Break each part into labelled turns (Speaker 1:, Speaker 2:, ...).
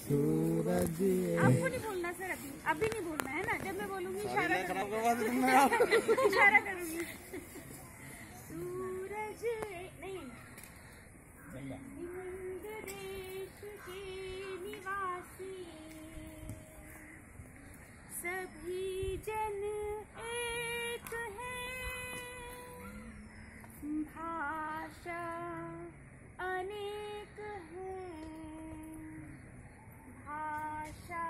Speaker 1: सूरज
Speaker 2: आपको नहीं बोलना सर, अभी नहीं बोलना है ना। जब मैं बोलूंगी इशारा करूंगी। सूरज नहीं, हिंद देश के निवासी सभी जन एक है, भाषा अनेक है, भाषा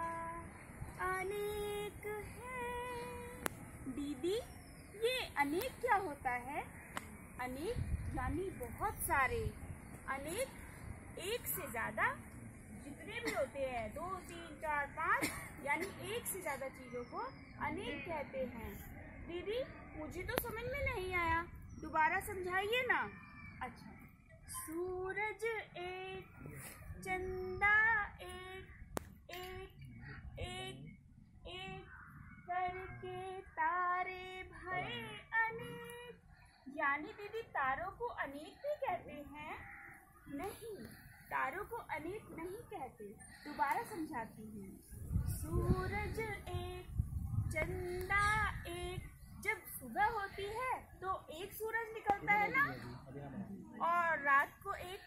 Speaker 2: अनेक है। दीदी ये अनेक क्या होता है? अनेक यानी बहुत सारे, अनेक एक से ज्यादा जितने भी होते हैं, 2, 3, 4, 5 यानी एक से ज्यादा चीजों को अनेक कहते हैं। दीदी मुझे तो समझ में नहीं आया, दोबारा समझाइए ना। अच्छा, सूरज एक, चंदा एक, एक एक एक करके तारे भरे अनेक। यानी दीदी तारों को अनेक भी कहते हैं? नहीं, तारों को अनेक नहीं कहते। दोबारा समझाती हूँ। सूरज एक, चंदा एक। जब सुबह होती है तो एक सूरज निकलता है ना, और रात को एक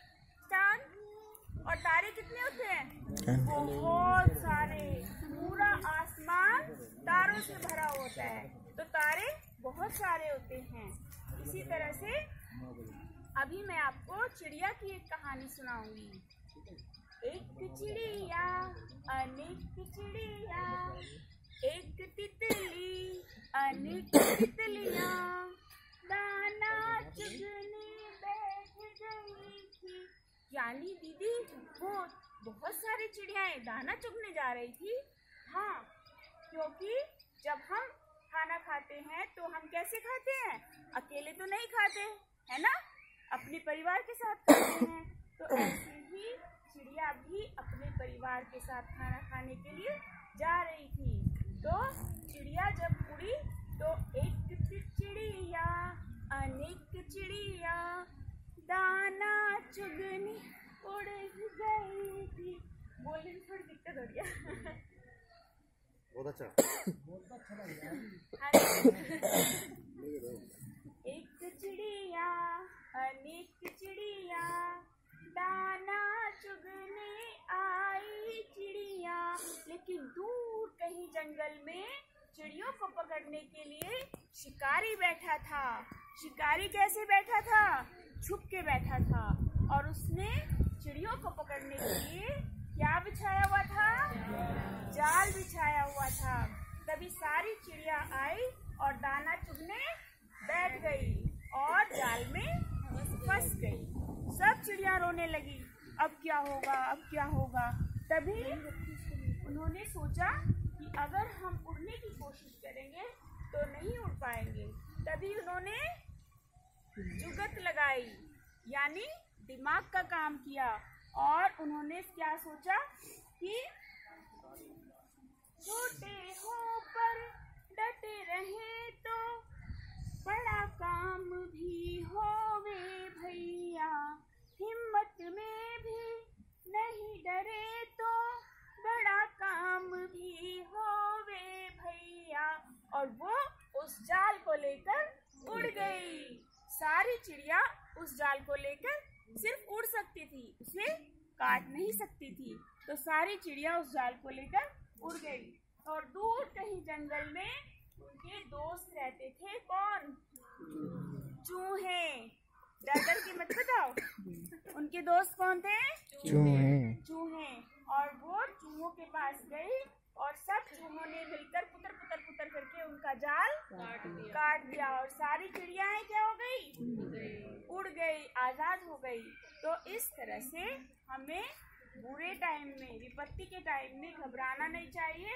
Speaker 2: चांद। और तारे कितने होते हैं? बहुत सारे। पूरा आसमान तारों से भरा होता है, तो तारे बहुत सारे होते हैं। इसी तरह से अभी मैं आपको चिड़िया की एक कहानी सुनाऊंगी। एक चिड़िया अनेक चिड़िया, एक तितली अनेक तितलियां, दाना चुगने बैठ गई थी। यानी दीदी वो बहुत सारी चिड़ियाएं दाना चुगने जा रही थी। हाँ, क्योंकि जब हम खाना खाते हैं तो हम कैसे खाते हैं? अकेले तो नहीं खाते, है ना, अपने परिवार के साथ खाते हैं। तो ऐसे ही चिड़िया भी अपने परिवार के साथ खाना खाने के लिए जा रही थी। तो चिड़िया जब उड़ी तो एक चिड़िया अनेक चिड़िया, दाना चुगने उड़ गई थी। बोलने में थोड़ी दिक्कत हो रही है।
Speaker 1: बहुत अच्छा
Speaker 2: एक चिड़िया अनेक चिड़िया, दाना चुगने आई चिड़िया। लेकिन दूर कहीं जंगल में चिड़ियों को पकड़ने के लिए शिकारी बैठा था। शिकारी कैसे बैठा था? छुप के बैठा था, और उसने चिड़ियों को पकड़ने के लिए क्या बिछाया हुआ था? जाल बिछाया हुआ था। तभी सारी चिड़िया आई और दाना चुगने बैठ गई और जाल में फंस गई। सब चिड़िया रोने लगी, अब क्या होगा, अब क्या होगा। तभी उन्होंने सोचा कि अगर हम उड़ने की कोशिश करेंगे तो नहीं उड़ पाएंगे। तभी उन्होंने जुगत लगाई, यानी दिमाग का काम किया, और उन्होंने क्या सोचा कि छोटे हो पर डटे रहे तो बड़ा काम भी होवे भैया, हिम्मत में भी नहीं डरे तो बड़ा काम भी होवे भैया। और वो उस जाल को लेकर उड़ गई। सारी चिड़िया उस जाल को लेकर सिर्फ उड़ सकती थी, उसे काट नहीं सकती थी। तो सारी चिड़िया उस जाल को लेकर उड़ गई। और दूर कहीं जंगल में उनके दोस्त रहते थे। कौन? चूहे। डर के मत बताओ। उनके दोस्त कौन थे? चूहे। और वो चूहों के पास गई और सब चूहों ने मिलकर पुतर पुतर पुतर करके उनका जाल काट दिया। और सारी चिड़ियाएं क्या हो गई? उड़ गई, आजाद हो गई। तो इस तरह से हमें बुरे टाइम में, विपत्ति के टाइम में घबराना नहीं चाहिए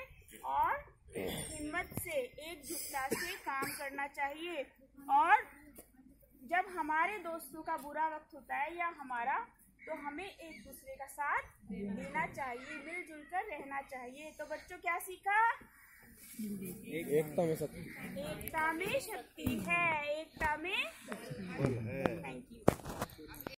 Speaker 2: और हिम्मत से, एकजुटता से काम करना चाहिए। और जब हमारे दोस्तों का बुरा वक्त होता है या हमारा, तो हमें एक दूसरे का साथ देना चाहिए, मिलजुल कर रहना चाहिए। तो बच्चों क्या सीखा?
Speaker 1: एकता में शक्ति,
Speaker 2: एकता में शक्ति है, एकता में। Thank you.